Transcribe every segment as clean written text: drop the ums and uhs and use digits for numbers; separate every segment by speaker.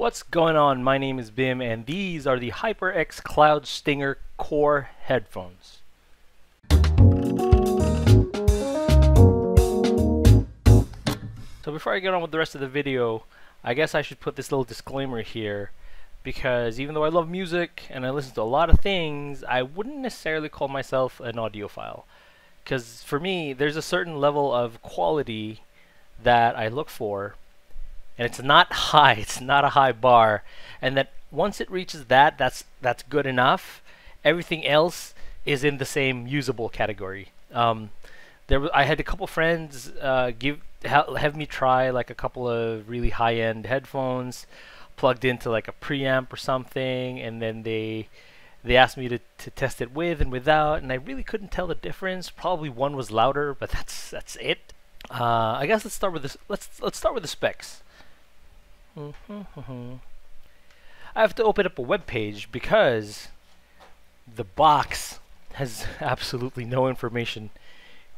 Speaker 1: What's going on? My name is Bim and these are the HyperX Cloud Stinger Core headphones. So before I get on with the rest of the video, I guess I should put this little disclaimer here, because even though I love music and I listen to a lot of things, I wouldn't necessarily call myself an audiophile. Because for me, there's a certain level of quality that I look for, and it's not high, it's not a high bar, and that once it reaches that, that's good enough. Everything else is in the same usable category. I had a couple friends have me try like a couple of really high-end headphones plugged into like a preamp or something, and then they asked me to test it with and without, and I really couldn't tell the difference. Probably one was louder, but that's it. I guess let's start with this. Let's start with the specs. I have to open up a web page because the box has absolutely no information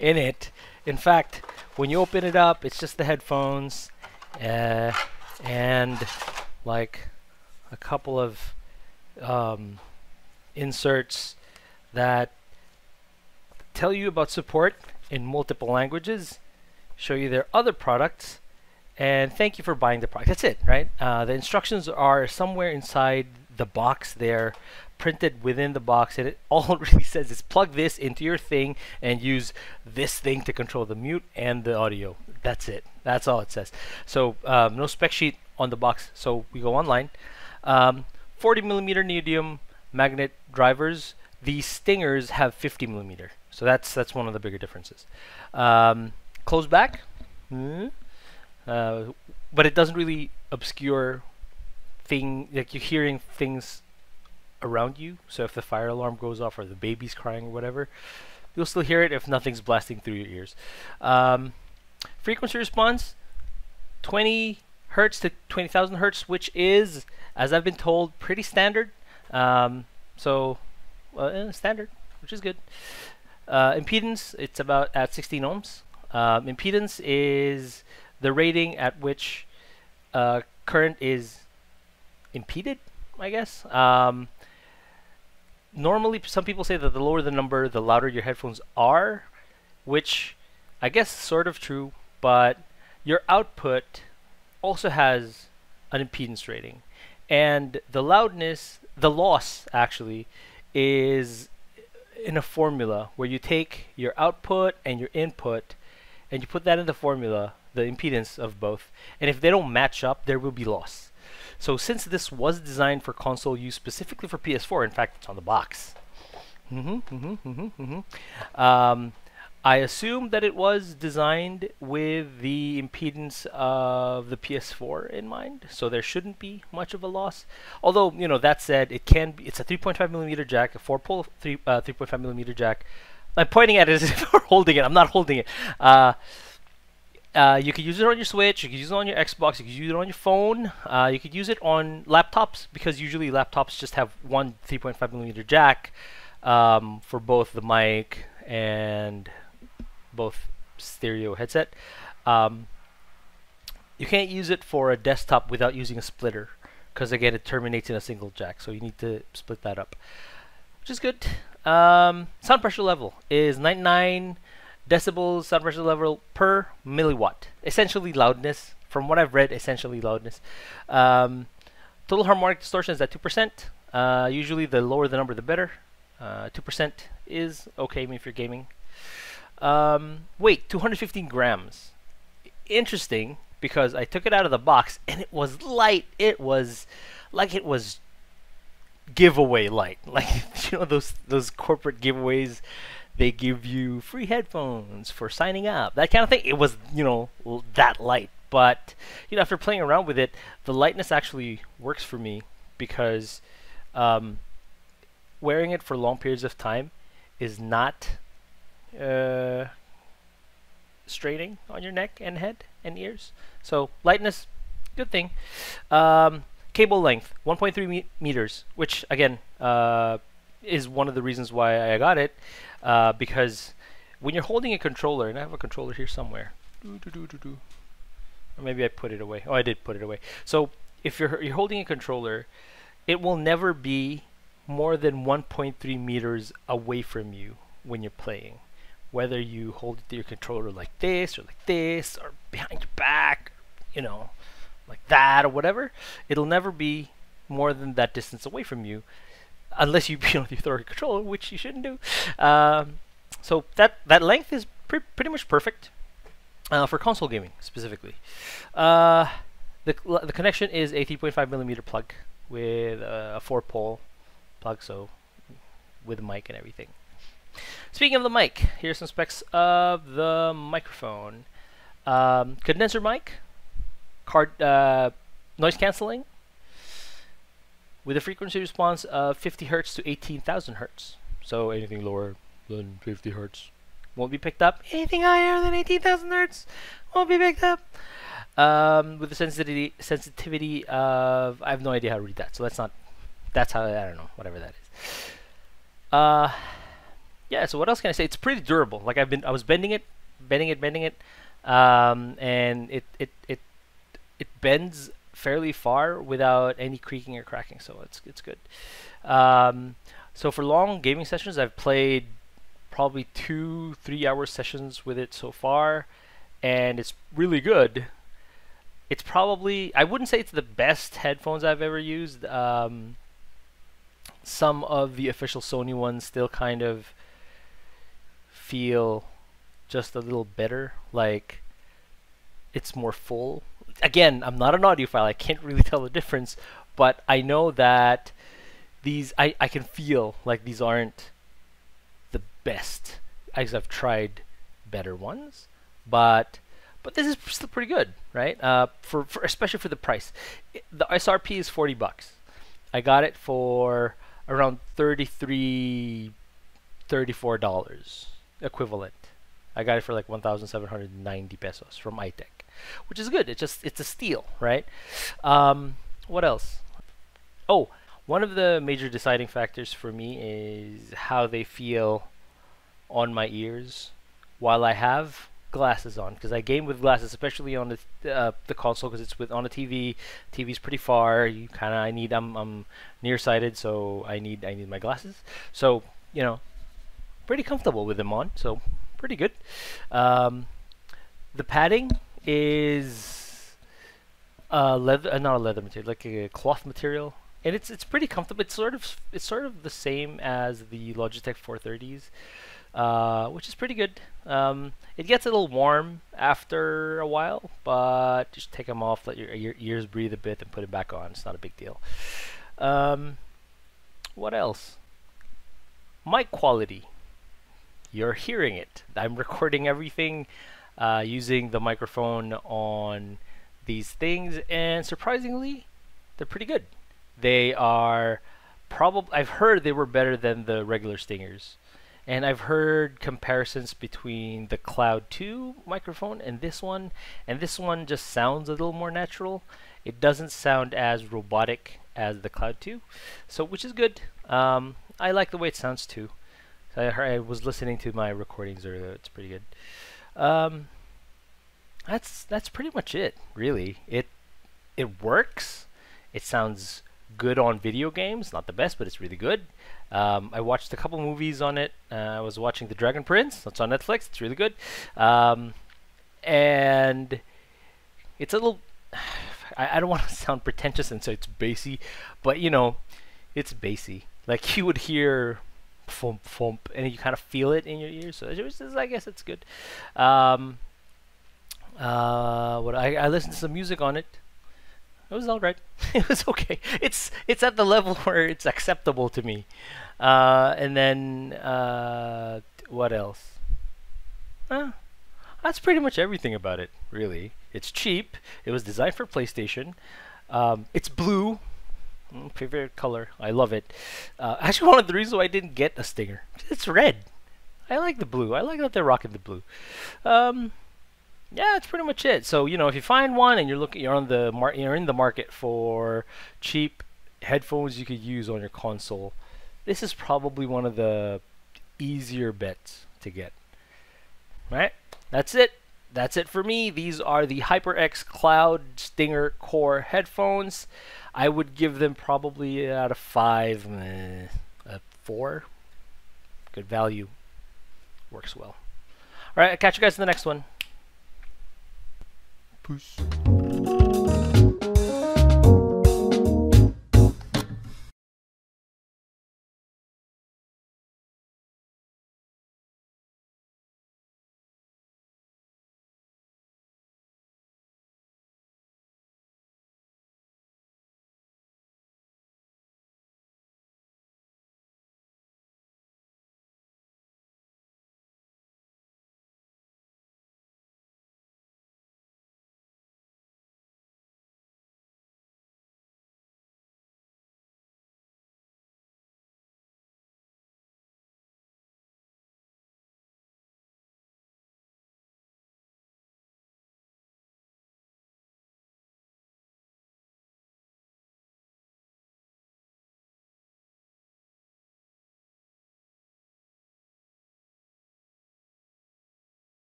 Speaker 1: in it. In fact, when you open it up, it's just the headphones and like a couple of inserts that tell you about support in multiple languages, show you their other products, and thank you for buying the product. That's it, right? The instructions are somewhere inside the box there, printed within the box, and all it really says is plug this into your thing and use this thing to control the mute and the audio. That's it. That's all it says. So no spec sheet on the box. So we go online. 40mm neodymium magnet drivers. These Stingers have 50mm. So that's one of the bigger differences. Closed back. But it doesn't really obscure like you're hearing things around you. So if the fire alarm goes off or the baby's crying or whatever, you'll still hear it if nothing's blasting through your ears. Frequency response, 20 hertz to 20,000 hertz, which is, as I've been told, pretty standard. Standard, which is good. Impedance, it's about at 16 ohms. Impedance is the rating at which current is impeded, I guess. Normally, some people say that the lower the number, the louder your headphones are, which I guess is sort of true, but your output also has an impedance rating. And the loss actually, is in a formula where you take your output and your input and you put that in the formula, the impedance of both, and if they don't match up, there will be loss. So since this was designed for console use specifically for PS4, in fact it's on the box, I assume that it was designed with the impedance of the PS4 in mind, so there shouldn't be much of a loss. Although, you know, that said, it can be. It's a 3.5mm jack, a 4-pole 3.5mm jack. I'm pointing at it as if we're holding it. I'm not holding it. You could use it on your Switch, you could use it on your Xbox, you could use it on your phone, you could use it on laptops, because usually laptops just have one 3.5mm jack for both the mic and both stereo headset. You can't use it for a desktop without using a splitter, because again it terminates in a single jack, so you need to split that up, which is good. Sound pressure level is 99 decibels sound pressure level per milliwatt. Essentially loudness. From what I've read, essentially loudness. Total harmonic distortion is at 2%. Usually the lower the number, the better. 2% is okay if you're gaming. Weight, 215 grams. Interesting, because I took it out of the box and it was light. It was like it was giveaway light. Like, you know, those corporate giveaways. They give you free headphones for signing up, that kind of thing. It was, you know, that light. But, you know, after playing around with it, the lightness actually works for me, because wearing it for long periods of time is not straining on your neck and head and ears. So lightness, good thing. Cable length, 1.3 meters, which again is one of the reasons why I got it. Because when you're holding a controller, and I have a controller here somewhere, or maybe I put it away. Oh, I did put it away. So if you're holding a controller, it will never be more than 1.3 meters away from you when you're playing. Whether you hold your controller like this or behind your back, you know, like that or whatever, it'll never be more than that distance away from you, unless you you throw your controller, which you shouldn't do. So that length is pretty much perfect for console gaming specifically. The connection is a 3.5 millimeter plug with a 4-pole plug, so with a mic and everything. Speaking of the mic, here's some specs of the microphone. Condenser mic, noise cancelling, with a frequency response of 50 Hz to 18,000 Hz. So anything lower than 50 Hz won't be picked up. Anything higher than 18,000 Hz won't be picked up. With the sensitivity of, I have no idea how to read that, so that's how, I don't know, whatever that is. Yeah, so what else can I say? It's pretty durable. Like I was bending it, and it bends fairly far without any creaking or cracking, so it's good. So for long gaming sessions, I've played probably 2-3 hour sessions with it so far, and it's really good. It's probably, I wouldn't say it's the best headphones I've ever used. Some of the official Sony ones still kind of feel just a little better, like it's more full. Again, I'm not an audiophile, I can't really tell the difference, but I know that these, I can feel like these aren't the best, as I've tried better ones, but this is still pretty good, right? For especially for the price. The SRP is $40. I got it for around $34 equivalent. I got it for like 1,790 pesos from iTech, which is good. It's a steal, right? What else? Oh, one of the major deciding factors for me is how they feel on my ears while I have glasses on, because I game with glasses, especially on the console, because it's on a TV. TV's pretty far. I'm nearsighted, so I need my glasses. So pretty comfortable with them on. So pretty good. The padding is leather, not a leather material, like a cloth material, and it's pretty comfortable. It's sort of the same as the Logitech 430s. Which is pretty good. It gets a little warm after a while, but just take them off, let your ears breathe a bit, and put it back on. It's not a big deal. What else? Mic quality. You're hearing it. I'm recording everything using the microphone on these things, and surprisingly, they're pretty good. They are I've heard they were better than the regular Stingers. And I've heard comparisons between the Cloud 2 microphone and this one just sounds a little more natural. It doesn't sound as robotic as the Cloud 2, so which is good. I like the way it sounds too. I was listening to my recordings earlier. It's pretty good. That's pretty much it, really. It works. It sounds good on video games. Not the best, but it's really good. I watched a couple movies on it. I was watching The Dragon Prince. That's on Netflix. It's really good. And it's a little... I don't want to sound pretentious and say it's bassy, but it's bassy. Like you would hear thump thump, and you kind of feel it in your ears. So I guess it's good. I listened to some music on it. It was all right. It was okay. It's at the level where it's acceptable to me. And then what else? That's pretty much everything about it, really. It's cheap. It was designed for PlayStation. It's blue. Favorite color. I love it. Actually, one of the reasons why I didn't get a Stinger. It's red. I like the blue. I like that they're rocking the blue. Yeah, that's pretty much it. So if you find one and you're in the market for cheap headphones you could use on your console, this is probably one of the easier bets to get. Right? That's it. that's it for me. These are the HyperX Cloud Stinger Core headphones. I would give them probably out of 5, a 4. Good value. Works well. All right, I'll catch you guys in the next one. Peace.